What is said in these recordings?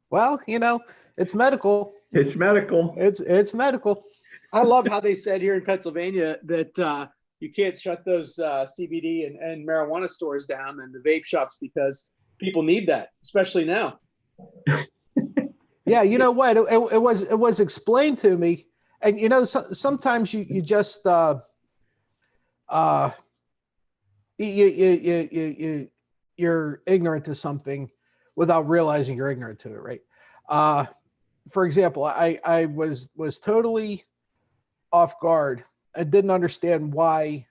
Well, you know, it's medical. It's medical. It's medical. I love how they said here in Pennsylvania that you can't shut those CBD and marijuana stores down and the vape shops because people need that, especially now. Yeah, you know what? It was explained to me, and you know, sometimes you just you're ignorant to something without realizing you're ignorant to it, right? For example, I was totally off guard. I didn't understand why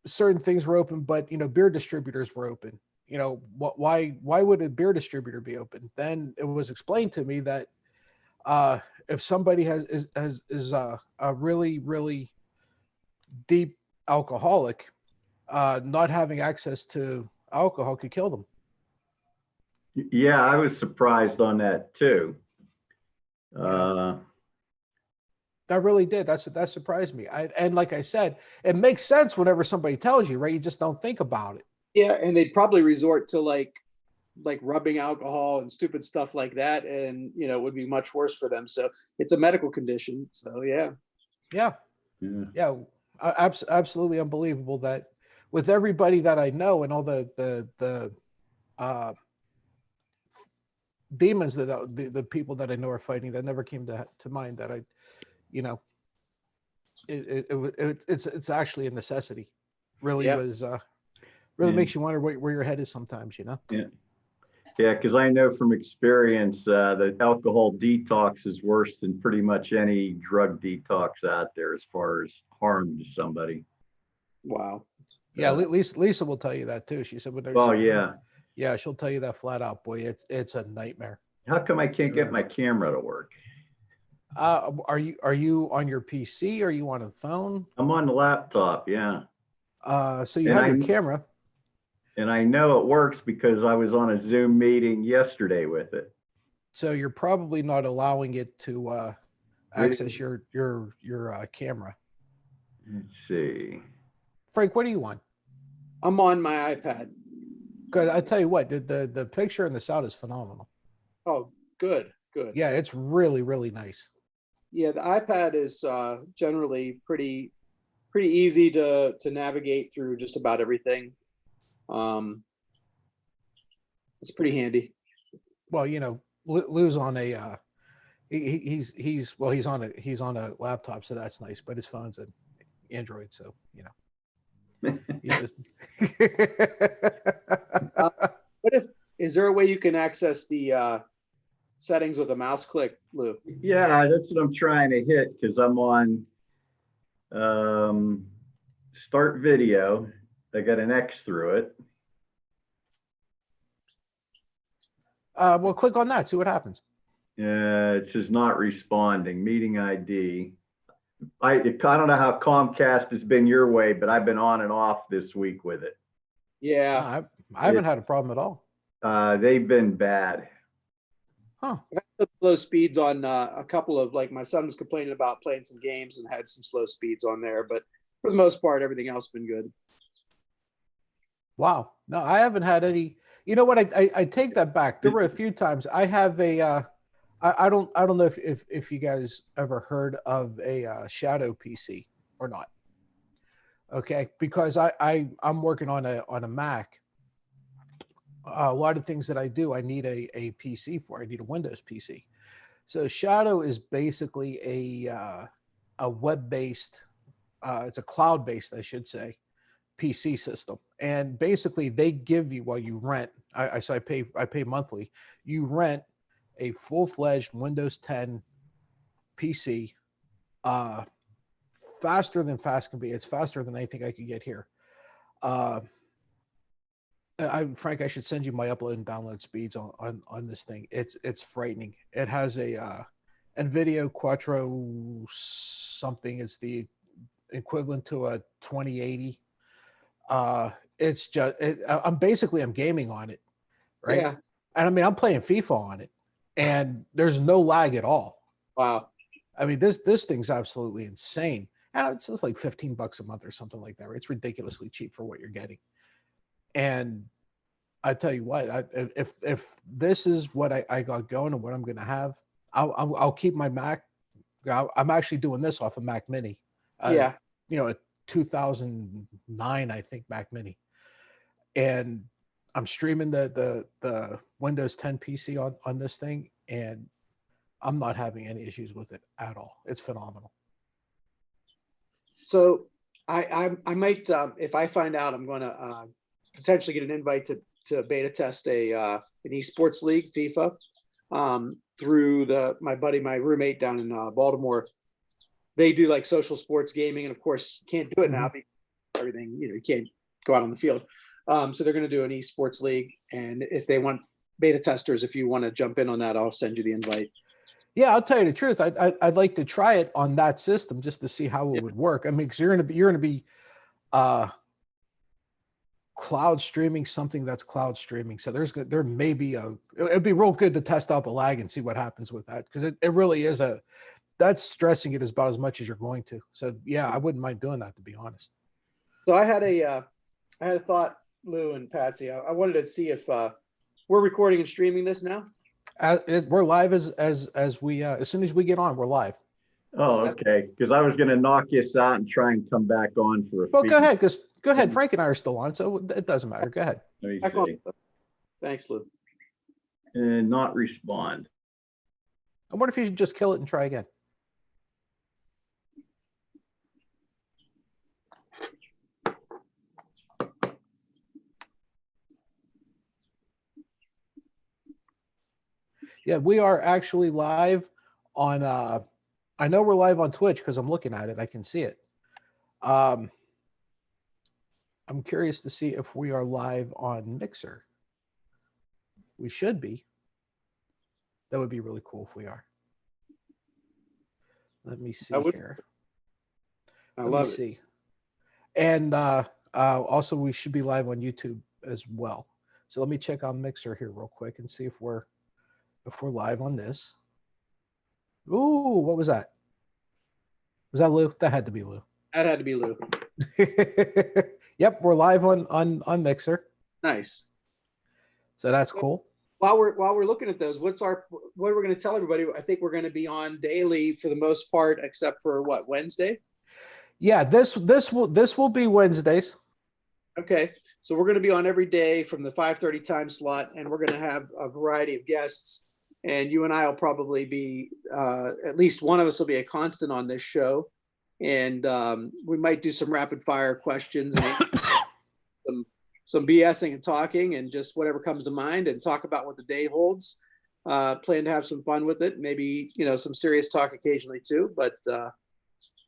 certain things were open, but you know, beer distributors were open. You know, why would a beer distributor be open? Then it was explained to me that if somebody is a really deep alcoholic, not having access to alcohol could kill them. Yeah, I was surprised on that too. That really did. That surprised me. And like I said, it makes sense whenever somebody tells you, right? You just don't think about it. Yeah, and they'd probably resort to like rubbing alcohol and stupid stuff like that, and you know, it would be much worse for them. So it's a medical condition. So yeah. Absolutely unbelievable that with everybody that I know and all the demons that the people that I know are fighting, that never came to mind that I, you know, it's actually a necessity. Really was really makes you wonder where your head is sometimes, you know. Yeah, because I know from experience that alcohol detox is worse than pretty much any drug detox out there as far as harm to somebody. Wow. Yeah, Lisa will tell you that too. She said, "Oh yeah, yeah, she'll tell you that flat out, boy. It's a nightmare." How come I can't get my camera to work? Are you on your PC? Are you on a phone? I'm on the laptop. Yeah. So you have your camera. And I know it works because I was on a Zoom meeting yesterday with it. So you're probably not allowing it to access your camera. Let's see. Frank, what are you on? I'm on my iPad. Good. I tell you what, the picture and the sound is phenomenal. Oh, good. Yeah, it's really nice. Yeah, the iPad is generally pretty easy to navigate through just about everything. It's pretty handy. Well, you know, Lou's on a he's on a laptop, so that's nice. But his phone's an Android, so you know. Just... is there a way you can access the settings with a mouse click, Lou? Yeah, that's what I'm trying to hit because I'm on start video. I got an X through it. Well, click on that, see what happens. It says not responding, meeting ID. I don't know how Comcast has been your way, but I've been on and off this week with it. Yeah. I haven't had a problem at all. They've been bad. Huh. I had slow speeds on a couple of, like, my son was complaining about playing some games and had some slow speeds on there, but for the most part, everything else has been good. Wow. No, I haven't had any. You know what? I take that back. There were a few times I have a. I don't know if you guys ever heard of a Shadow PC or not. Okay, because I'm working on a Mac. A lot of things that I do, I need a PC for. I need a Windows PC. So Shadow is basically a web-based. It's a cloud-based, I should say, PC system, and basically they give you, while you rent, I pay monthly, you rent a full-fledged Windows 10 PC, faster than fast can be. It's faster than anything I could get here. Frank, I should send you my upload and download speeds on this thing. It's frightening. It has a NVIDIA Quattro something. It's the equivalent to a 2080. It's just I'm gaming on it, right? Yeah. And I mean, I'm playing FIFA on it, and there's no lag at all. Wow. I mean, this thing's absolutely insane, and it's just like $15 a month or something like that. Right? It's ridiculously cheap for what you're getting, and I tell you what, if this is what I got going and what I'm going to have, I'll keep my Mac. I'm actually doing this off a Mac Mini. Yeah. A 2009, I think, Mac Mini, and I'm streaming the Windows 10 PC on this thing, and I'm not having any issues with it at all. It's phenomenal. So I might if I find out, I'm going to potentially get an invite to beta test an esports league, FIFA, through my roommate down in Baltimore. They do like social sports gaming, and of course can't do it now because everything, you can't go out on the field. So they're going to do an esports league, and if they want beta testers, if you want to jump in on that, I'll send you the invite. Yeah, I'll tell you the truth. I'd like to try it on that system just to see how it would work. I mean, because you're gonna be cloud streaming something that's cloud streaming. So there may be it'd be real good to test out the lag and see what happens with that, because it really is that's stressing it about as much as you're going to. So yeah, I wouldn't mind doing that, to be honest. So I had a thought, Lou and Patsy. I wanted to see if we're recording and streaming this now. We're live as soon as we get on, we're live. Oh, okay. Because I was going to knock this out and try and come back on for a Well, feed. go ahead. Frank and I are still on, so it doesn't matter. Go ahead. Let me Back on. see. Thanks, Lou. And not respond. I wonder if you should just kill it and try again. Yeah, we are actually live on I know we're live on Twitch because I'm looking at it. I can see it. I'm curious to see if we are live on Mixer. We should be. That would be really cool if we are. Let me see here. I love it. See. And also we should be live on YouTube as well. So let me check on Mixer here real quick and see if we're live on this. Ooh, what was that? Was that Lou? That had to be Lou. That had to be Lou. Yep, we're live on Mixer. Nice. So that's cool. While we're looking at those, what are we going to tell everybody? I think we're going to be on daily for the most part, except for what, Wednesday? Yeah, this will be Wednesdays. Okay, so we're going to be on every day from the 5:30 time slot, and we're going to have a variety of guests. And you and I will probably be, at least one of us will be a constant on this show. And we might do some rapid fire questions and some BSing and talking and just whatever comes to mind, and talk about what the day holds. Plan to have some fun with it. Maybe, some serious talk occasionally too. But for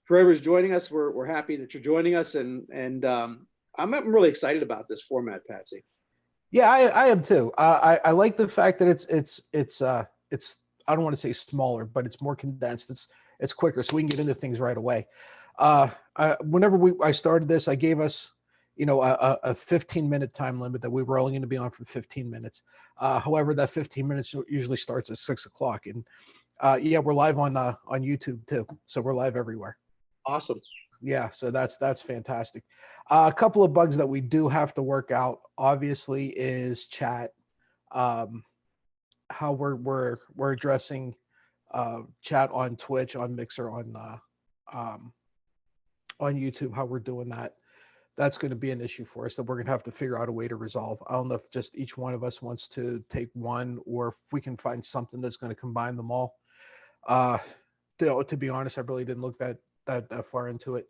whoever's joining us, we're happy that you're joining us. And I'm really excited about this format, Patsy. Yeah, I am too. I like the fact that it's I don't want to say smaller, but it's more condensed. It's quicker, so we can get into things right away. Whenever I started this, I gave us a 15-minute time limit that we were only going to be on for 15 minutes. However, that 15 minutes usually starts at 6 o'clock, and yeah, we're live on YouTube too, so we're live everywhere. Awesome. Yeah, so that's fantastic. A couple of bugs that we do have to work out, obviously, is chat. How we're addressing chat on Twitch, on Mixer, on YouTube. How we're doing that. That's going to be an issue for us that we're going to have to figure out a way to resolve. I don't know if just each one of us wants to take one, or if we can find something that's going to combine them all. To be honest, I really didn't look that far into it.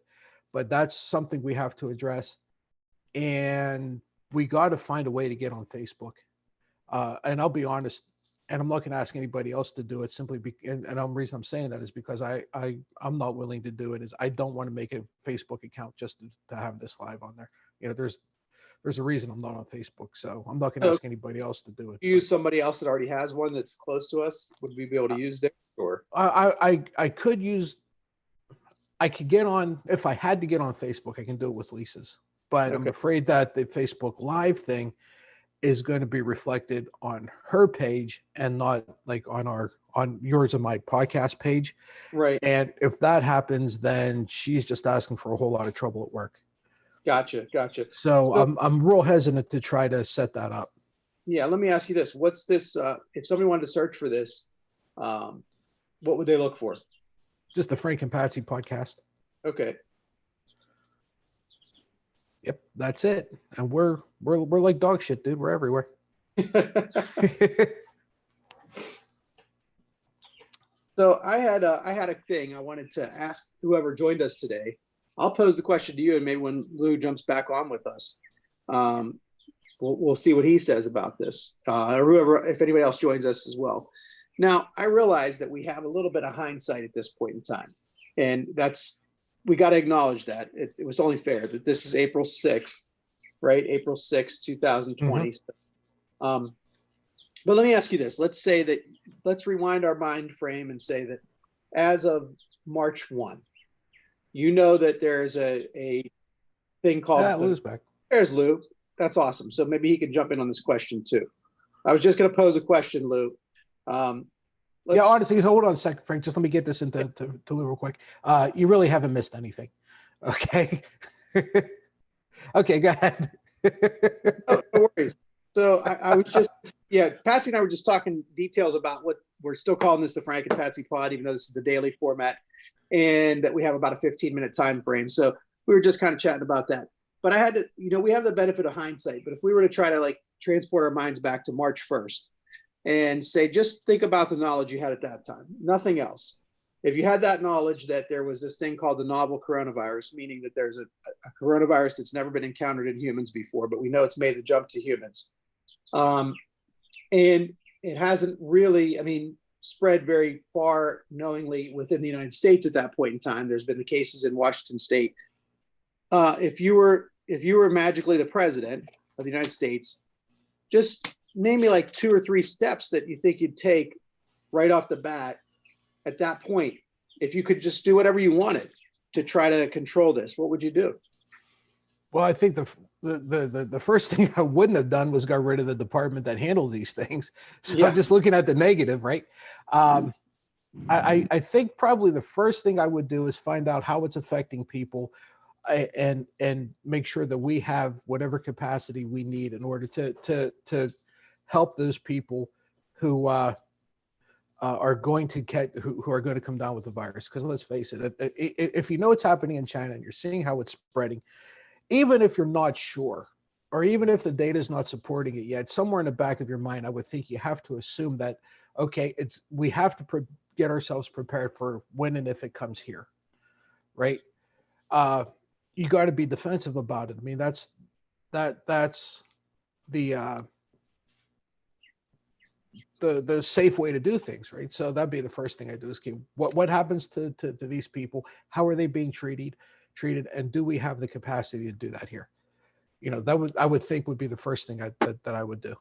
But that's something we have to address. And we got to find a way to get on Facebook. And I'll be honest, and I'm not going to ask anybody else to do it, simply and the reason I'm saying that is because I'm not willing to do it. Is I don't want to make a Facebook account just to have this live on there. There's a reason I'm not on Facebook, so I'm not going to ask anybody else to do it. Use somebody else that already has one that's close to us. Would we be able to use that? Or I could use. I could get on, if I had to get on Facebook, I can do it with Lisa's, but okay. I'm afraid that the Facebook Live thing is going to be reflected on her page and not like on yours and my podcast page. Right. And if that happens, then she's just asking for a whole lot of trouble at work. Gotcha. So I'm real hesitant to try to set that up. Yeah, let me ask you this. What's this, if somebody wanted to search for this, what would they look for? Just the Frank and Patsy podcast. Okay. Yep, that's it. And we're like dog shit, dude. We're everywhere. So I had a thing I wanted to ask whoever joined us today. I'll pose the question to you, and maybe when Lou jumps back on with us, we'll see what he says about this, or whoever, if anybody else joins us as well. Now, I realize that we have a little bit of hindsight at this point in time, and we got to acknowledge that it was only fair that this is April 6th, right? April 6th, 2020. Mm-hmm. But let me ask you this. Let's rewind our mind frame and say that as of March 1, you know that there's a thing called Lou's back. There's Lou. That's awesome. So maybe he can jump in on this question too. I was just going to pose a question, Lou. Yeah, honestly, hold on a second, Frank. Just let me get this into to Lou real quick. You really haven't missed anything. Okay. Okay, go ahead. No worries. So I was just, Patsy and I were just talking details about what we're still calling this the Frank and Patsy pod, even though this is the daily format, and that we have about a 15-minute time frame. So we were just kind of chatting about that. But I had to, we have the benefit of hindsight, but if we were to try to like transport our minds back to March 1st and say, just think about the knowledge you had at that time, nothing else. If you had that knowledge that there was this thing called the novel coronavirus, meaning that there's a coronavirus that's never been encountered in humans before, but we know it's made the jump to humans. And it hasn't really, spread very far knowingly within the United States at that point in time. There's been the cases in Washington State. If you were magically the president of the United States, just name me like 2 or 3 steps that you think you'd take right off the bat at that point. If you could just do whatever you wanted to try to control this, what would you do? Well, I think the first thing I wouldn't have done was got rid of the department that handles these things. So just looking at the negative, right? I think probably the first thing I would do is find out how it's affecting people, and make sure that we have whatever capacity we need in order to help those people who are going to who are going to come down with the virus. Because let's face it, if you know what's happening in China and you're seeing how it's spreading, even if you're not sure, or even if the data is not supporting it yet, somewhere in the back of your mind, I would think you have to assume that, okay, we have to get ourselves prepared for when and if it comes here, right? You got to be defensive about it. I mean, that's the safe way to do things, right? So that'd be the first thing I do is what happens to these people? How are they being treated, and do we have the capacity to do that here? I would think would be the first thing that I would do.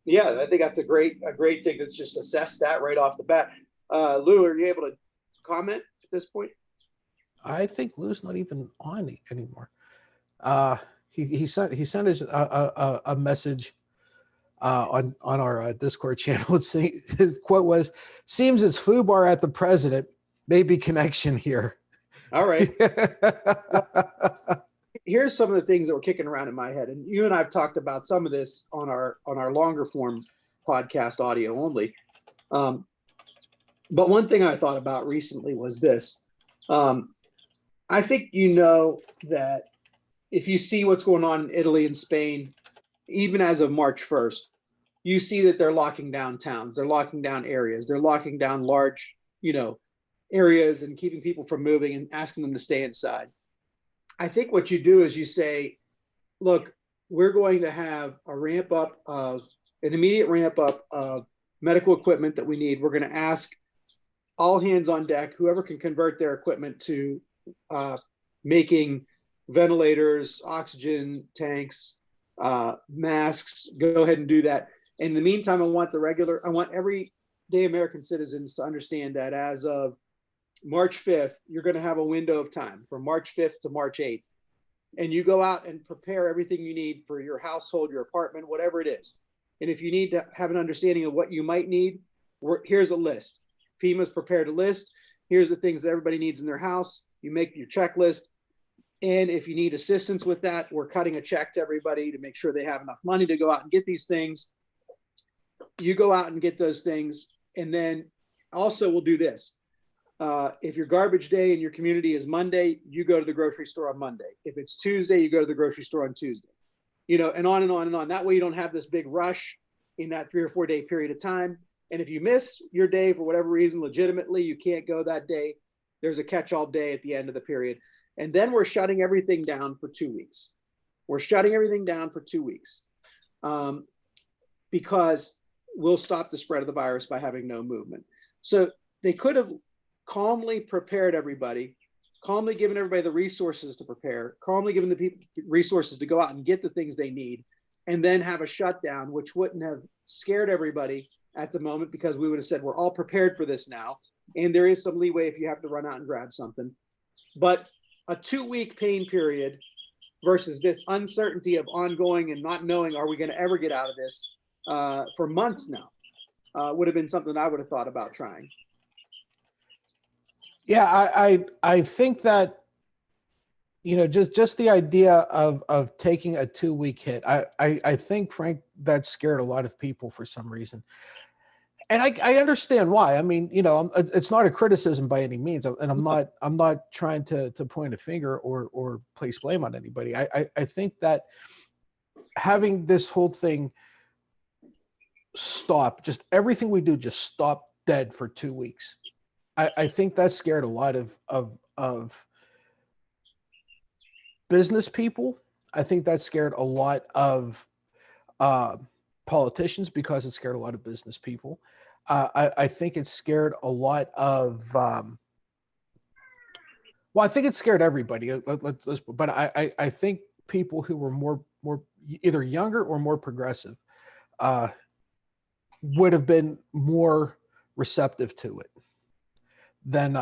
Yeah, I think that's a great thing to just assess that right off the bat. Lou, are you able to comment at this point? I think Lou's not even on anymore. He sent us a message on our Discord channel. His quote was, "Seems it's foobar at the president. Maybe connection here." All right. Here's some of the things that were kicking around in my head, and you and I have talked about some of this on our longer form podcast, audio only. But one thing I thought about recently was this. I think that if you see what's going on in Italy and Spain, even as of March 1st, you see that they're locking down towns, they're locking down areas, they're locking down large, areas and keeping people from moving and asking them to stay inside. I think what you do is you say, look, we're going to have an immediate ramp up of medical equipment that we need. We're going to ask all hands on deck, whoever can convert their equipment to making ventilators, oxygen tanks, masks, go ahead and do that. In the meantime, I want everyday American citizens to understand that as of March 5th, you're going to have a window of time from March 5th to March 8th. And you go out and prepare everything you need for your household, your apartment, whatever it is. And if you need to have an understanding of what you might need, here's a list. FEMA's prepared a list. Here's the things that everybody needs in their house. You make your checklist. And if you need assistance with that, we're cutting a check to everybody to make sure they have enough money to go out and get these things. you go out and get those things. And then also we'll do this. If your garbage day in your community is Monday, you go to the grocery store on Monday. If it's Tuesday, you go to the grocery store on Tuesday, and on and on and on. That way you don't have this big rush in that 3 or 4 day period of time. And if you miss your day for whatever reason, legitimately, you can't go that day, there's a catch-all day at the end of the period. And then we're shutting everything down for 2 weeks. We're shutting everything down for 2 weeks because we'll stop the spread of the virus by having no movement. So they could have calmly prepared everybody, calmly given everybody the resources to prepare, calmly given the people resources to go out and get the things they need, and then have a shutdown, which wouldn't have scared everybody at the moment, because we would have said, we're all prepared for this now. And there is some leeway if you have to run out and grab something. But a 2-week pain period versus this uncertainty of ongoing and not knowing, are we going to ever get out of this for months now, would have been something I would have thought about trying. Yeah, I think that, just the idea of taking a 2-week hit, I think, Frank, that scared a lot of people for some reason. And I understand why. I mean, it's not a criticism by any means, and I'm not trying to point a finger or place blame on anybody. I think that having this whole thing stop, just everything we do just stop dead for 2 weeks. I think that scared a lot of business people. I think that scared a lot of politicians, because it scared a lot of business people. I think it scared a lot of, I think it scared everybody. But I think people who were more either younger or more progressive would have been more receptive to it than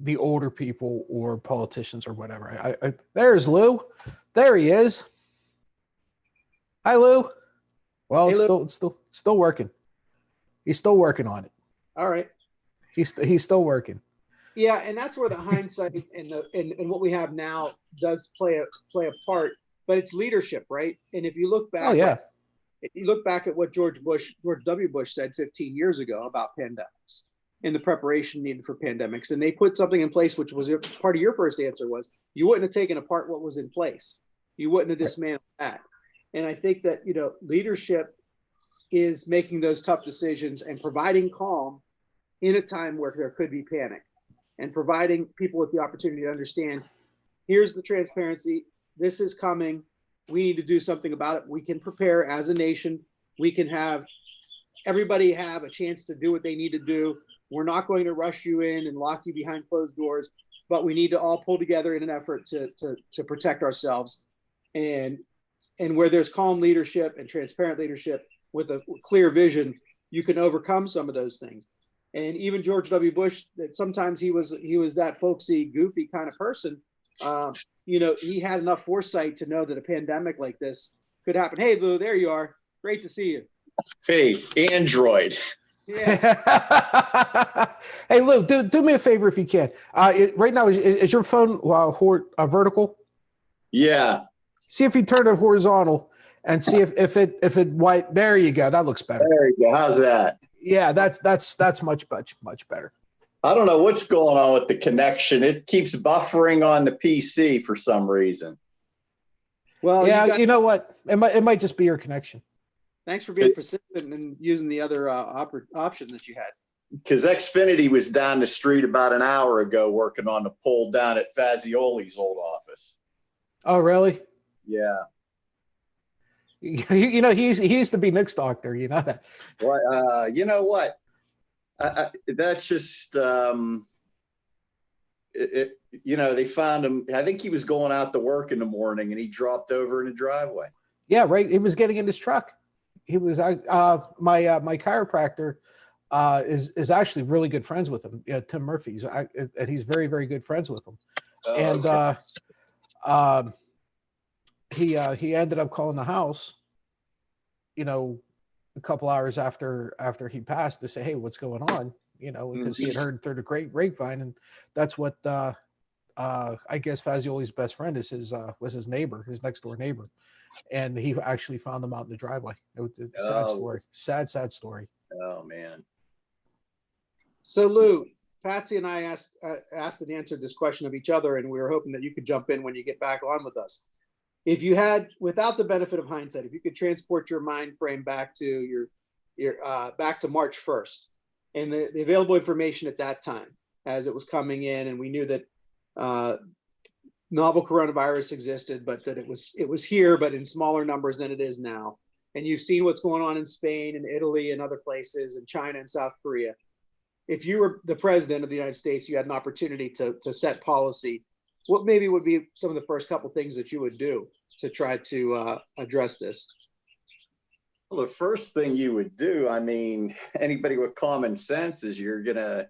the older people or politicians or whatever. There's Lou. There he is. Hi, Lou. Well, Hey, it's still working. He's still working on it. All right. He's still working. Yeah, and that's where the hindsight and what we have now does play a part. But it's leadership, right? And if you look back, Oh yeah, you look back at what George W. Bush said 15 years ago about pandemics and the preparation needed for pandemics, and they put something in place, which was part of your first answer was you wouldn't have taken apart what was in place, you wouldn't have dismantled that. And I think that leadership is making those tough decisions and providing calm in a time where there could be panic, and providing people with the opportunity to understand, here's the transparency, this is coming, we need to do something about it. We can prepare as a nation. We can have everybody have a chance to do what they need to do. We're not going to rush you in and lock you behind closed doors, but we need to all pull together in an effort to protect ourselves. And where there's calm leadership and transparent leadership with a clear vision, you can overcome some of those things. And even George W. Bush, that sometimes he was that folksy, goofy kind of person. He had enough foresight to know that a pandemic like this could happen. Hey, Lou, there you are. Great to see you. Hey, Android. Yeah. Hey, Lou, do me a favor if you can. Right now, is your phone vertical? Yeah. See if you turn it horizontal and see if it white. There you go. That looks better. There you go. How's that? Yeah, that's much better. I don't know what's going on with the connection. It keeps buffering on the PC for some reason. Well, yeah, you know what? It might just be your connection. Thanks for being persistent and using the other option that you had. Because Xfinity was down the street about an hour ago working on the pole down at Fazioli's old office. Oh, really? Yeah. He used to be Nick's doctor. You know that. Well, you know what? That's just they found him. I think he was going out to work in the morning, and he dropped over in the driveway. Yeah, right. He was getting in his truck. He was my chiropractor is actually really good friends with him. Yeah, Tim Murphy's, and he's very, very good friends with him. And he ended up calling the house, a couple hours after he passed to say, hey, what's going on? Because he had heard through the great grapevine, and that's what I guess Fazioli's best friend is his was his neighbor, his next door neighbor, and he actually found them out in the driveway. It was a sad Oh. story. Sad story. Oh, man. So Lou, Patsy and I asked and answered this question of each other, and we were hoping that you could jump in when you get back on with us. If you had, without the benefit of hindsight, if you could transport your mind frame back to your back to March 1st and the available information at that time as it was coming in, and we knew that novel coronavirus existed, but that it was here, but in smaller numbers than it is now. And you've seen what's going on in Spain and Italy and other places, and China and South Korea. If you were the president of the United States, you had an opportunity to set policy. What maybe would be some of the first couple things that you would do to try to address this? Well, the first thing you would do, I mean, anybody with common sense is you're going to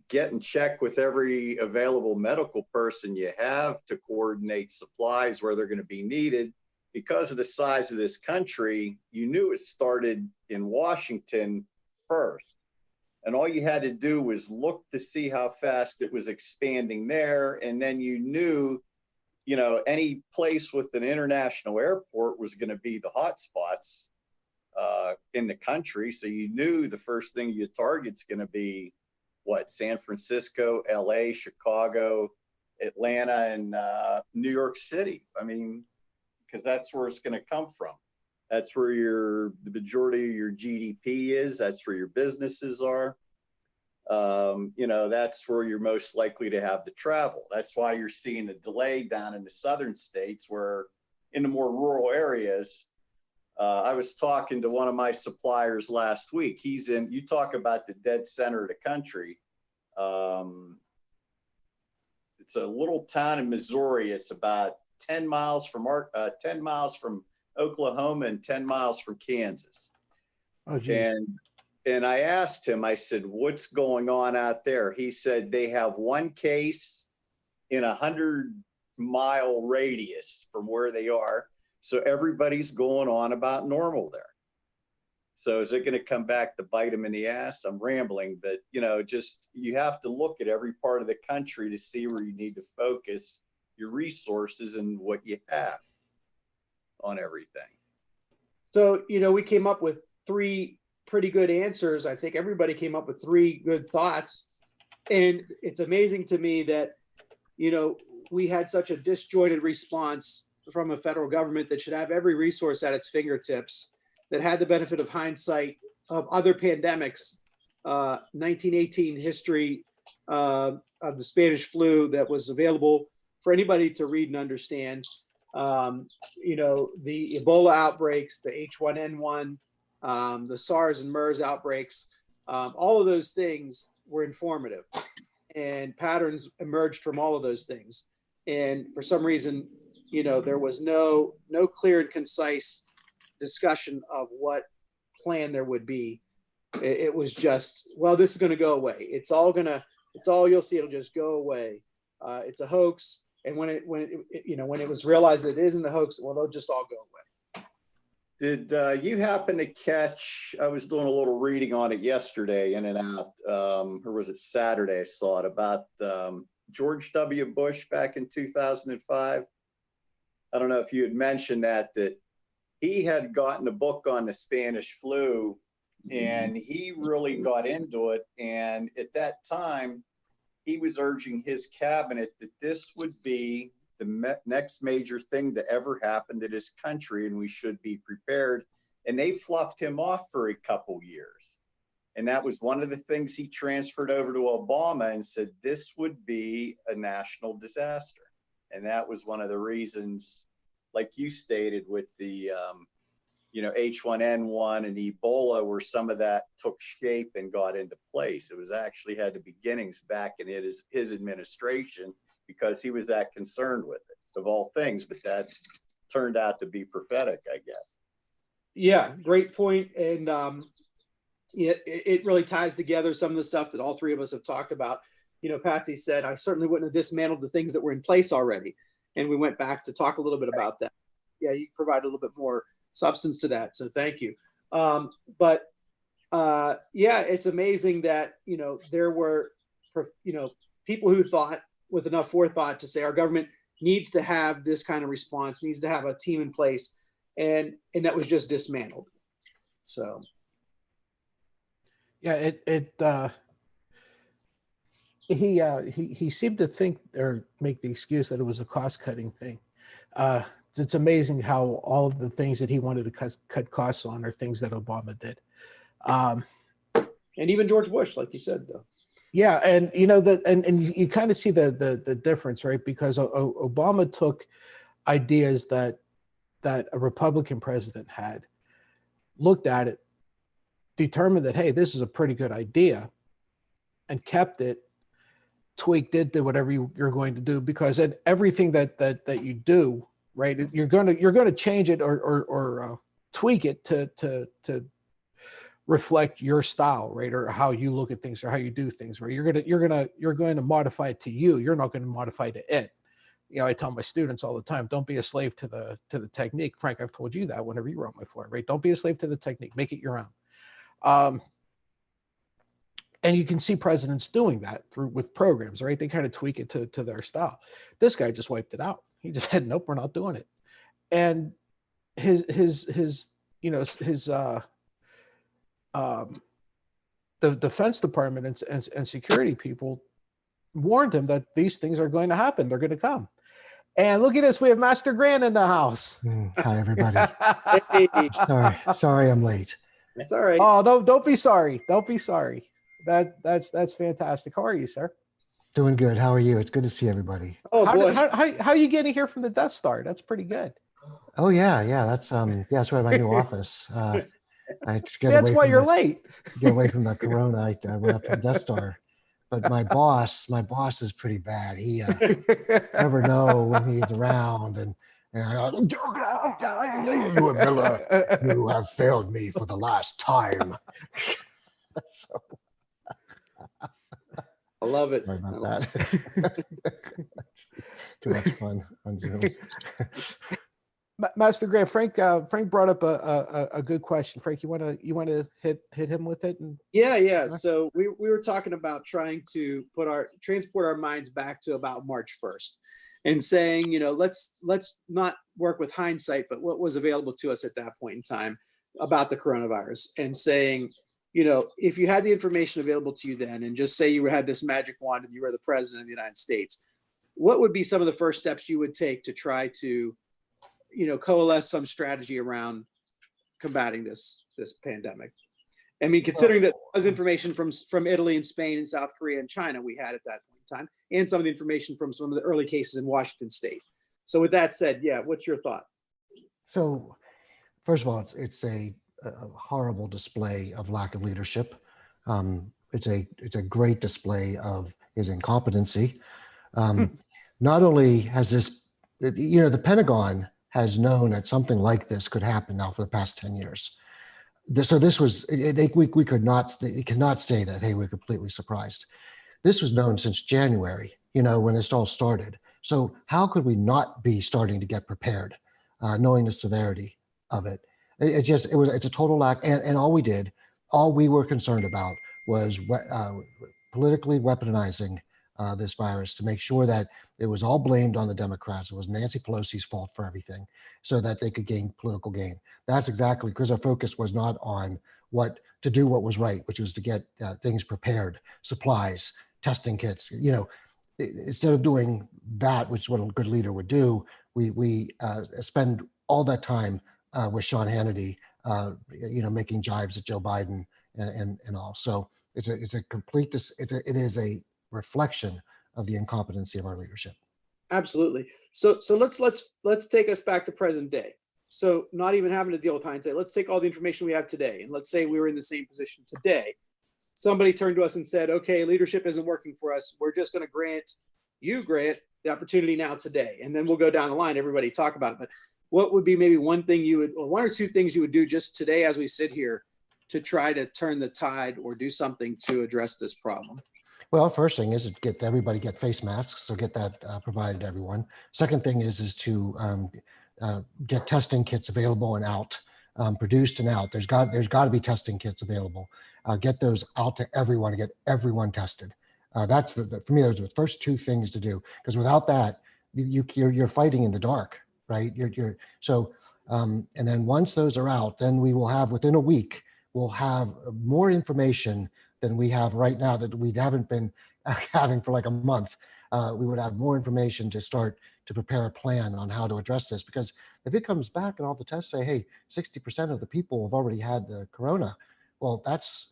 get and check with every available medical person you have to coordinate supplies where they're going to be needed. Because of the size of this country, you knew it started in Washington first. And all you had to do was look to see how fast it was expanding there. And then you knew, you know, any place with an international airport was going to be the hot spots in the country. So you knew the first thing you target's going to be what, San Francisco, LA, Chicago, Atlanta, and New York City. I mean, because that's where it's going to come from. That's where the majority of your GDP is. That's where your businesses are. You know, that's where you're most likely to have the travel. That's why you're seeing a delay down in the southern states, where in the more rural areas, I was talking to one of my suppliers last week. He's in, you talk about the dead center of the country. It's a little town in Missouri. It's about 10 miles from Oklahoma and 10 miles from Kansas. Oh, geez. And I asked him, I said, what's going on out there? He said they have one case in 100-mile radius from where they are. So everybody's going on about normal there. So is it going to come back to bite them in the ass? I'm rambling, but you know, just, you have to look at every part of the country to see where you need to focus your resources and what you have on everything. So, you know, we came up with 3 pretty good answers. I think everybody came up with 3 good thoughts. And it's amazing to me that, you know, we had such a disjointed response from a federal government that should have every resource at its fingertips, that had the benefit of hindsight of other pandemics, 1918 history of the Spanish flu that was available for anybody to read and understand. You know, the Ebola outbreaks, the H1N1, the SARS and MERS outbreaks, all of those things were informative, and patterns emerged from all of those things. And for some reason, you know, there was no clear and concise discussion of what plan there would be. It was just, well, this is going to go away. It's all you'll see. It'll just go away. It's a hoax. And when it was realized that it isn't a hoax, well, they'll just all go away. Did you happen to catch, I was doing a little reading on it yesterday, in and out, or was it Saturday? I saw it about George W. Bush back in 2005. I don't know if you had mentioned that he had gotten a book on the Spanish flu, and he really got into it. And at that time, he was urging his cabinet that this would be the next major thing to ever happen to this country, and we should be prepared. And they fluffed him off for a couple years. And that was one of the things he transferred over to Obama and said, this would be a national disaster. And that was one of the reasons, like you stated, with the, H1N1 and Ebola, where some of that took shape and got into place. It was actually had the beginnings back in his administration, because he was that concerned with it, of all things. But that's turned out to be prophetic, I guess. Yeah, great point. And it really ties together some of the stuff that all 3 of us have talked about. You know, Patsy said, I certainly wouldn't have dismantled the things that were in place already. And we went back to talk a little bit about that. Yeah, you provide a little bit more substance to that. So thank you. Yeah, it's amazing that, you know, there were, you know, people who thought with enough forethought to say our government needs to have this kind of response, needs to have a team in place, and that was just dismantled. So Yeah, he seemed to think or make the excuse that it was a cost cutting thing. It's amazing how all of the things that he wanted to cut costs on are things that Obama did. And even George Bush, like you said, though. Yeah, and you know that, and you kind of see the difference, right? Because Obama took ideas that a Republican president had, looked at it, determined that, hey, this is a pretty good idea, and kept it, tweaked it, did whatever you're going to do, because everything that you do, right, you're gonna change it or tweak it to reflect your style, right, or how you look at things or how you do things, right? You're going to modify it to you. You're not going to modify it to it. You know, I tell my students all the time, don't be a slave to the technique. Frank, I've told you that whenever you were on my floor, right? Don't be a slave to the technique. Make it your own. And you can see presidents doing that with programs, right? They kind of tweak it to their style. This guy just wiped it out. He just said, nope, we're not doing it. And the Defense Department and security people warned him that these things are going to happen. They're going to come. And look at this. We have Master Grant in the house. Hi, everybody. Hey, Sorry, I'm late. that's all right. Oh, no, don't be sorry. Don't be sorry. That's fantastic. How are you, sir? Doing good. How are you? It's good to see everybody. Oh boy. How are you getting here from the Death Star? That's pretty good. Oh yeah. That's right. My new office. I See, that's why you're late. Get away from the corona. I went up to the Death Star, but my boss is pretty bad. He never know when he's around, and I go, Miller, you have failed me for the last time. So, I love it. sorry about that. Too much fun on Zoom. Master Grant, Frank brought up a good question. Frank, you want to hit him with it? Yeah. So we were talking about trying to transport our minds back to about March 1st and saying, let's not work with hindsight, but what was available to us at that point in time about the coronavirus, and saying, if you had the information available to you then, and just say you had this magic wand and you were the president of the United States, what would be some of the first steps you would take to try to coalesce some strategy around combating this pandemic? I mean, considering that there was information from Italy and Spain and South Korea and China we had at that point in time, and some of the information from some of the early cases in Washington State. So with that said, yeah, what's your thought? So, first of all, it's a horrible display of lack of leadership. It's a great display of his incompetency. Not only has this, the Pentagon has known that something like this could happen now for the past 10 years. We cannot say that, hey, we're completely surprised. This was known since January, when this all started. So how could we not be starting to get prepared, knowing the severity of it? It's a total lack. And all we were concerned about was politically weaponizing this virus to make sure that it was all blamed on the Democrats. It was Nancy Pelosi's fault for everything, so that they could gain political gain. That's exactly because our focus was not on what was right, which was to get things prepared, supplies, testing kits. Instead of doing that, which is what a good leader would do, we spend all that time with Sean Hannity, making jibes at Joe Biden and all. So it is a reflection of the incompetency of our leadership. Absolutely. So let's take us back to present day. So not even having to deal with hindsight, let's take all the information we have today, and let's say we were in the same position today. Somebody turned to us and said, okay, leadership isn't working for us. We're just going to grant the opportunity now today. And then we'll go down the line, everybody talk about it. But what would be maybe one or two things you would do just today as we sit here to try to turn the tide or do something to address this problem? Well, first thing is to get face masks, so get that provided to everyone. Second thing is to get testing kits available and out, produced and out. There's got to be testing kits available. Get those out to everyone, get everyone tested. That's for me, those are the first two things to do, because without that, you're fighting in the dark, right? And then once those are out, then we will have, within a week, we'll have more information than we have right now, that we haven't been having for like a month. We would have more information to start to prepare a plan on how to address this. Because if it comes back and all the tests say, hey, 60% of the people have already had the corona, well, that's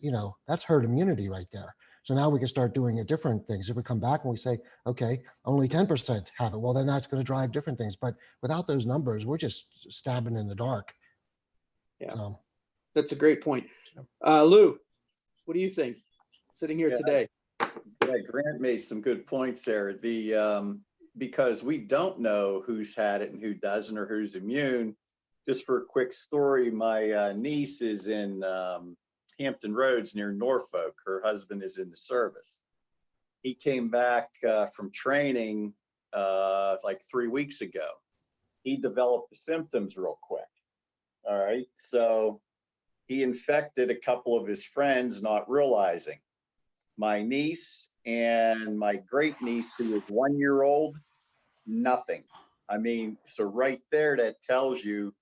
herd immunity right there. So now we can start doing different things. If we come back and we say, okay, only 10% have it, well, then that's going to drive different things. But without those numbers, we're just stabbing in the dark. Yeah, So, that's a great point. Lou, what do you think, sitting here today? Yeah, Grant made some good points there. Because we don't know who's had it and who doesn't, or who's immune. Just for a quick story, my niece is in Hampton Roads near Norfolk. Her husband is in the service. He came back from training like 3 weeks ago. He developed the symptoms real quick. All right, so he infected a couple of his friends, not realizing. My niece and my great niece, who is 1 year old, nothing. I mean, so right there, that tells you,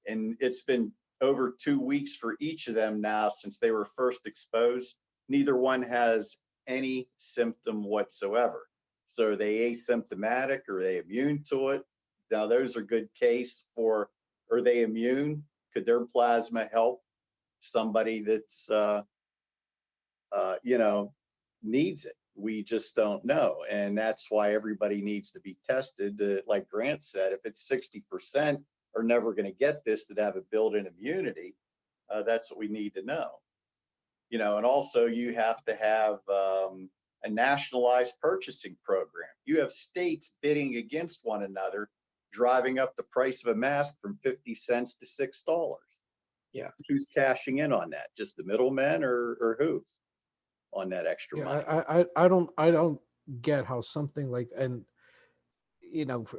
and it's been over 2 weeks for each of them now since they were first exposed. Neither one has any symptom whatsoever. So are they asymptomatic? Or are they immune to it? Now, those are good case for, are they immune? Could their plasma help somebody that's, needs it? We just don't know. And that's why everybody needs to be tested. Like Grant said, if it's 60% are never going to get this, that have a built-in immunity, that's what we need to know. And also you have to have a nationalized purchasing program. You have states bidding against one another, driving up the price of a mask from 50 cents to $6. Yeah. Who's cashing in on that? Just the middlemen, or who? On that extra money. I don't get how something like, and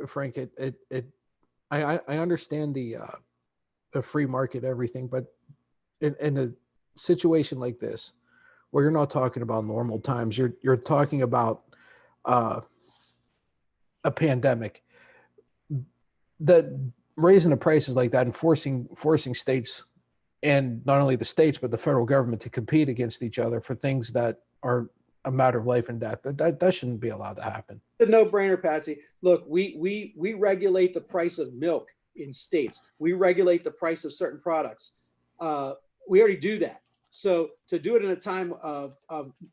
Frank, I understand the free market, everything, but in a situation like this, where you're not talking about normal times, you're talking about a pandemic, that raising the prices like that and forcing states, and not only the states but the federal government, to compete against each other for things that are a matter of life and death, that shouldn't be allowed to happen. It's a no-brainer, Patsy. Look, we regulate the price of milk in states. We regulate the price of certain products. We already do that. So to do it in a time of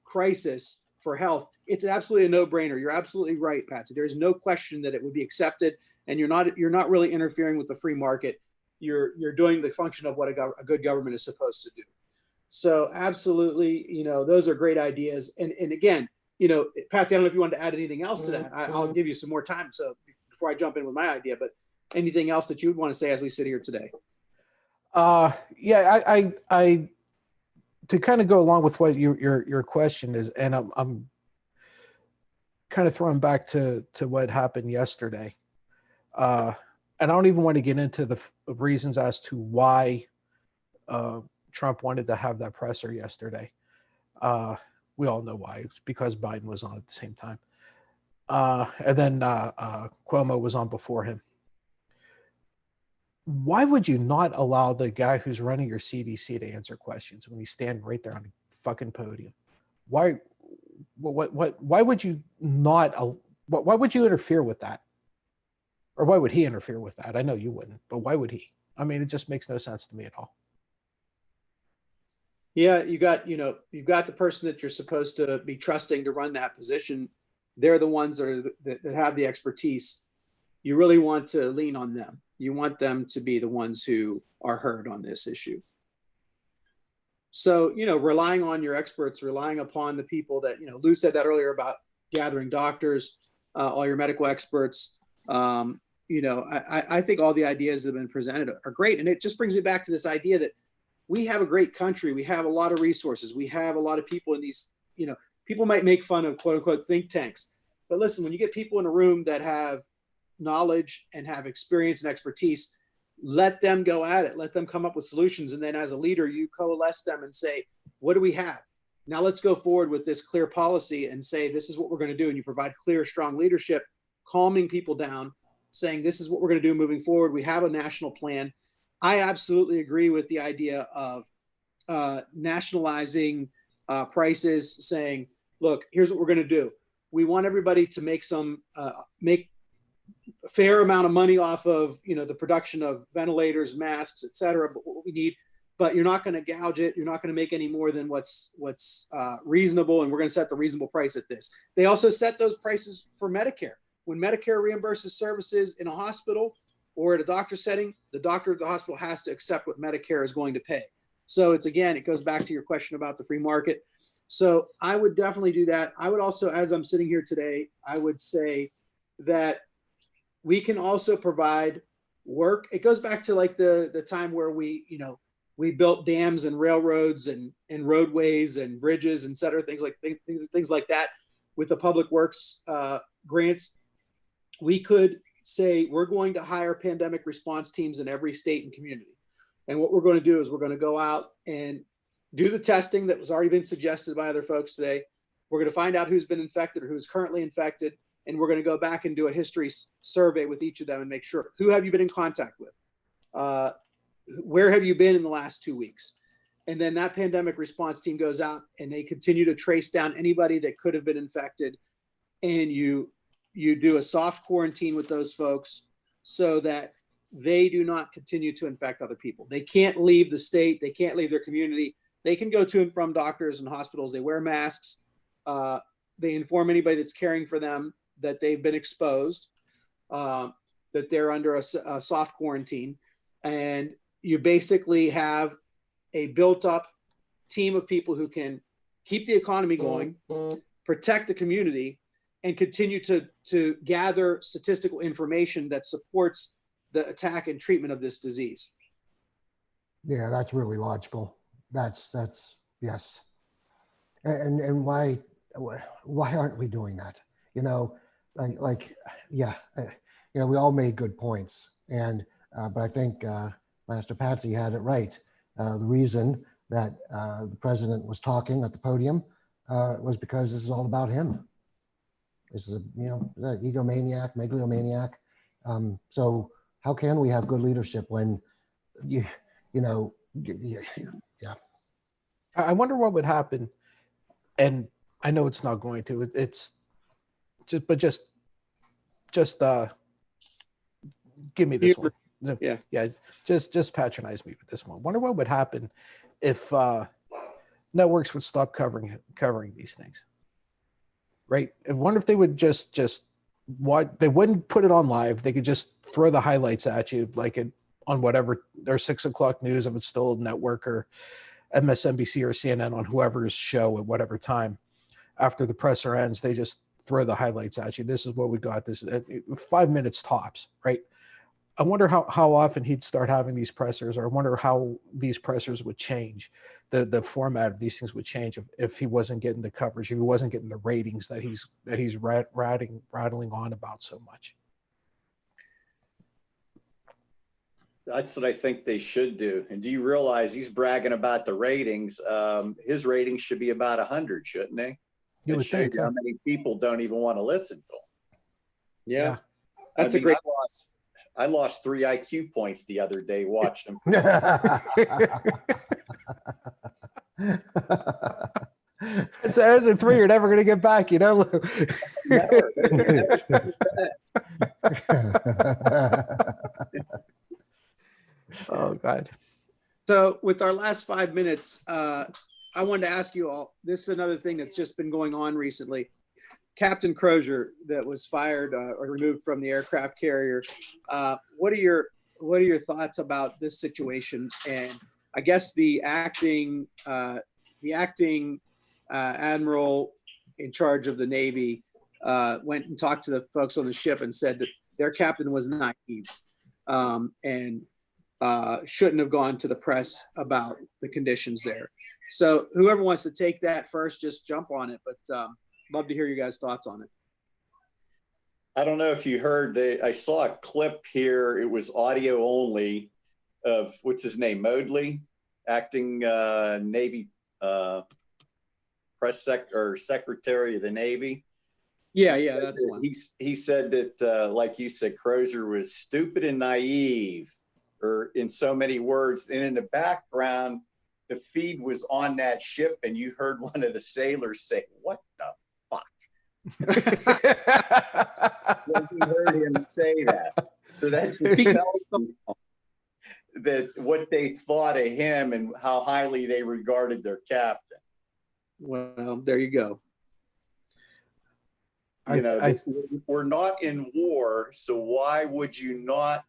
crisis for health, it's absolutely a no-brainer. You're absolutely right, Patsy. There's no question that it would be accepted, and you're not really interfering with the free market. You're doing the function of what a good government is supposed to do. So absolutely, those are great ideas. And again, Patsy, I don't know if you wanted to add anything else to that. I'll give you some more time. So before I jump in with my idea, but anything else that you would want to say as we sit here today? Yeah, I to kind of go along with what your question is, and I'm kind of throwing back to what happened yesterday. And I don't even want to get into the reasons as to why Trump wanted to have that presser yesterday. We all know why. It's because Biden was on at the same time. And then Cuomo was on before him. Why would you not allow the guy who's running your CDC to answer questions when he's standing right there on the fucking podium? Why would you not? Why would you interfere with that? Or why would he interfere with that? I know you wouldn't, but why would he? I mean, it just makes no sense to me at all. Yeah, you've got the person that you're supposed to be trusting to run that position. They're the ones that have the expertise. You really want to lean on them. You want them to be the ones who are heard on this issue. So, relying on your experts, relying upon the people that, Lou said that earlier about gathering doctors, all your medical experts. I think all the ideas that have been presented are great. And it just brings me back to this idea that we have a great country. We have a lot of resources. We have a lot of people in these, people might make fun of quote unquote think tanks. But listen, when you get people in a room that have knowledge and have experience and expertise, let them go at it. Let them come up with solutions. And then as a leader, you coalesce them and say, what do we have? Now let's go forward with this clear policy and say, this is what we're going to do. And you provide clear, strong leadership, calming people down, saying, this is what we're going to do moving forward. We have a national plan. I absolutely agree with the idea of nationalizing prices, saying, look, here's what we're going to do. We want everybody to make make a fair amount of money off of, the production of ventilators, masks, et cetera, but what we need, but you're not going to gouge it. You're not going to make any more than what's reasonable. And we're going to set the reasonable price at this. They also set those prices for Medicare. When Medicare reimburses services in a hospital or at a doctor setting, the doctor at the hospital has to accept what Medicare is going to pay. So it goes back to your question about the free market. So I would definitely do that. I would also, as I'm sitting here today, I would say that we can also provide work. It goes back to like the time where we built dams and railroads and roadways and bridges and cetera, things like that with the public works grants. We could say we're going to hire pandemic response teams in every state and community. And what we're going to do is we're going to go out and do the testing that was already been suggested by other folks today. We're going to find out who's been infected or who's currently infected. And we're going to go back and do a history survey with each of them and make sure, who have you been in contact with? Where have you been in the last 2 weeks? And then that pandemic response team goes out and they continue to trace down anybody that could have been infected. And you do a soft quarantine with those folks so that they do not continue to infect other people. They can't leave the state. They can't leave their community. They can go to and from doctors and hospitals. They wear masks. They inform anybody that's caring for them that they've been exposed, that they're under a soft quarantine. And you basically have a built up team of people who can keep the economy going, protect the community, and continue to gather statistical information that supports the attack and treatment of this disease. Yeah, that's really logical. That's yes. And why aren't we doing that? We all made good points. And but I think Master Patsy had it right. The reason that the president was talking at the podium was because this is all about him. This is an egomaniac, megalomaniac. So how can we have good leadership when yeah. I wonder what would happen, and I know it's not going to. It's just give me this one. Yeah. Just patronize me with this one. Wonder what would happen if networks would stop covering these things. Right? I wonder if they would just what they wouldn't put it on live. They could just throw the highlights at you on whatever their 6 o'clock news, if it's still a network, or MSNBC or CNN, on whoever's show at whatever time. After the presser ends, they just throw the highlights at you. This is what we got. This is 5 minutes tops, right? I wonder how often he'd start having these pressers, or I wonder how these pressers would change. The format of these things would change if he wasn't getting the coverage, if he wasn't getting the ratings that he's rattling on about so much. That's what I think they should do. And do you realize he's bragging about the ratings? His ratings should be about 100, shouldn't they? You would think. How many people don't even want to listen to him? Yeah. That's a great. I lost 3 IQ points the other day watching him. It's a 3 you're never going to get back, Never. Oh, God. So with our last 5 minutes, I wanted to ask you all, this is another thing that's just been going on recently. Captain Crozier that was fired or removed from the aircraft carrier. What are your thoughts about this situation? And I guess the acting admiral in charge of the Navy went and talked to the folks on the ship and said that their captain was naive and shouldn't have gone to the press about the conditions there. So whoever wants to take that first, just jump on it. But love to hear you guys' thoughts on it. I don't know if you heard, I saw a clip here. It was audio only of, what's his name, Modley, acting Navy Secretary of the Navy. Yeah, that's the one. He said that, like you said, Crozier was stupid and naive, or in so many words. And in the background, the feed was on that ship, and you heard one of the sailors say, "What the fuck?" When he heard him say that. So that just tells you that what they thought of him and how highly they regarded their captain. Well, there you go. You know, we're not in war, so why would you not?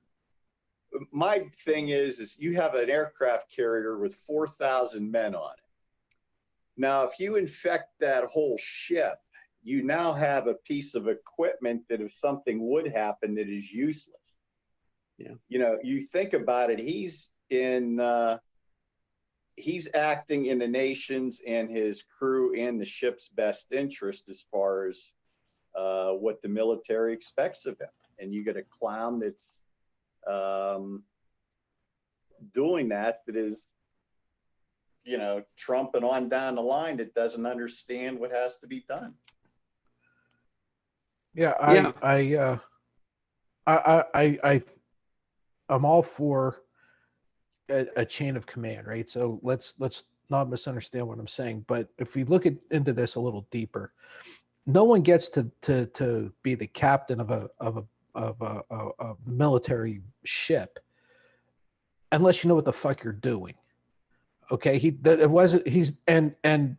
My thing is you have an aircraft carrier with 4,000 men on it. Now, if you infect that whole ship, you now have a piece of equipment that if something would happen, that is useless. Yeah. You know, you think about it, he's acting in the nation's and his crew and the ship's best interest as far as what the military expects of him. And you get a clown that's doing that is, you know, trumping on down the line, that doesn't understand what has to be done. I'm all for a chain of command, right? So let's not misunderstand what I'm saying. But if we look into this a little deeper, no one gets to be the captain of a military ship unless you know what the fuck you're doing. Okay, and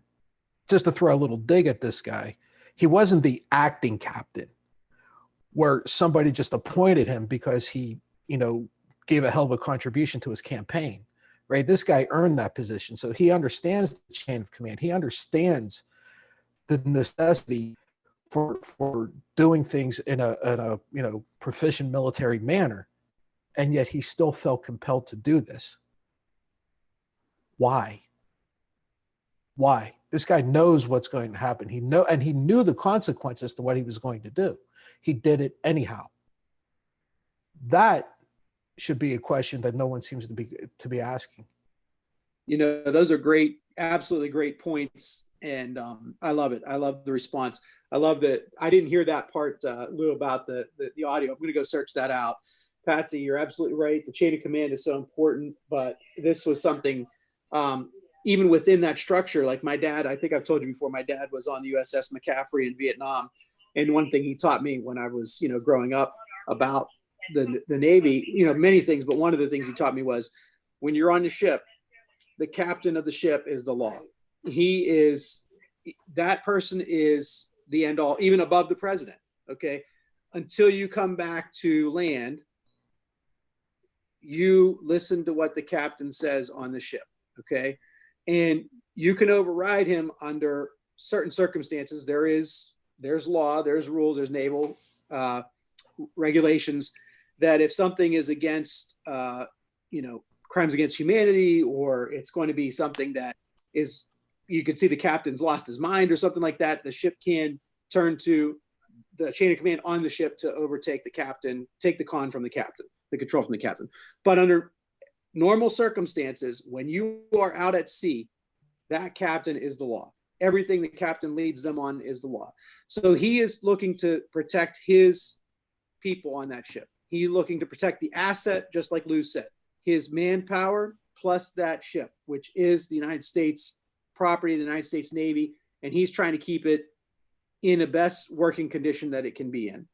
just to throw a little dig at this guy, he wasn't the acting captain where somebody just appointed him because he, you know, gave a hell of a contribution to his campaign, right? This guy earned that position. So he understands the chain of command. He understands the necessity for doing things in a you know, proficient military manner. And yet he still felt compelled to do this. Why? This guy knows what's going to happen. He knew the consequences to what he was going to do. He did it anyhow. That should be a question that no one seems to be asking. You know, those are great, absolutely great points. And I love it. I love the response. I love that. I didn't hear that part, Lou, about the audio. I'm going to go search that out. Patsy, you're absolutely right. The chain of command is so important, but this was something, even within that structure, like my dad, I think I've told you before, my dad was on the USS McCaffrey in Vietnam. And one thing he taught me when I was, you know, growing up about the Navy, you know, many things, but one of the things he taught me was when you're on the ship, the captain of the ship is the law. That person is the end all, even above the president. Okay. Until you come back to land, you listen to what the captain says on the ship. Okay. And you can override him under certain circumstances. There's law, there's rules, there's naval regulations that if something is against, you know, crimes against humanity, or it's going to be something that is, you could see the captain's lost his mind or something like that, the ship can turn to the chain of command on the ship to overtake the captain, take the control from the captain. But under normal circumstances, when you are out at sea, that captain is the law. Everything the captain leads them on is the law. So he is looking to protect his people on that ship. He's looking to protect the asset, just like Lou said, his manpower plus that ship, which is the United States property, the United States Navy, and he's trying to keep it in the best working condition that it can be in.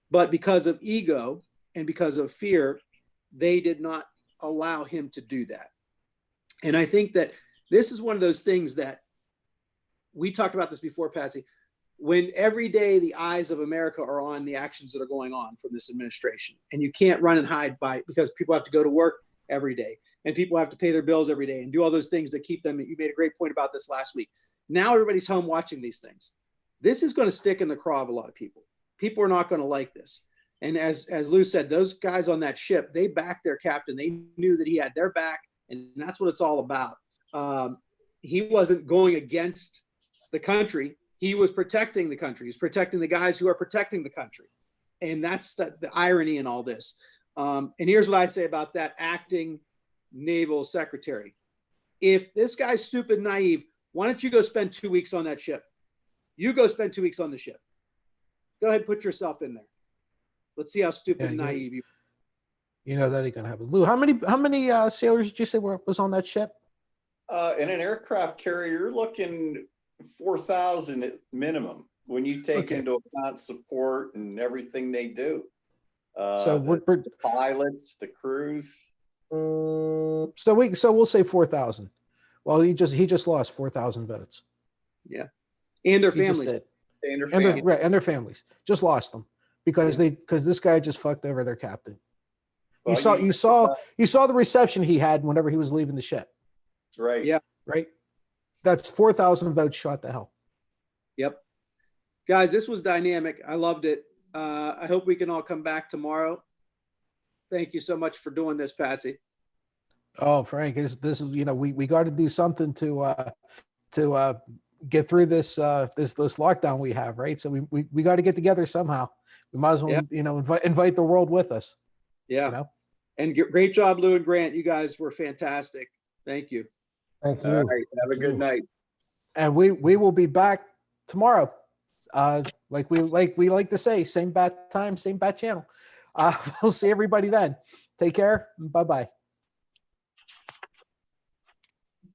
But because of ego and because of fear, they did not allow him to do that. And I think that this is one of those things that we talked about this before, Patsy, when every day the eyes of America are on the actions that are going on from this administration, and you can't run and hide because people have to go to work every day and people have to pay their bills every day and do all those things that keep them. You made a great point about this last week. Now everybody's home watching these things. This is going to stick in the craw of a lot of people. People are not going to like this. And as Lou said, those guys on that ship, they backed their captain. They knew that he had their back, and that's what it's all about. He wasn't going against the country. He was protecting the country. He's protecting the guys who are protecting the country. And that's the irony in all this. And here's what I'd say about that acting naval secretary. If this guy's stupid, naive, Why don't you go spend 2 weeks on that ship? You go spend 2 weeks on the ship. Go ahead and put yourself in there. Let's see how stupid and naive you. You know that ain't gonna happen. Lou, how many sailors did you say was on that ship? In an aircraft carrier, you're looking 4,000 at minimum when you take Okay. into account support and everything they do. So The pilots, the crews. so we'll say 4,000. Well, he just lost 4,000 votes. Yeah. And their He just families. did. And their And their, families. right, and their families just lost them because this guy just fucked over their captain. Well, you saw the reception he had whenever he was leaving the ship, right. Yeah. right? That's 4,000 votes shot to hell. Yep. Guys, this was dynamic. I loved it. I hope we can all come back tomorrow. Thank you so much for doing this, Patsy. Oh, Frank, this is we got to do something to get through this lockdown we have, right? So we got to get together somehow. We might as well invite the world with us. Yeah. You know? And great job, Lou and Grant. You guys were fantastic. Thank you. Thank you. All right. Have a good night. And we will be back tomorrow. Like we like to say, same bat time, same bat channel. We'll see everybody then. Take care. Bye-bye.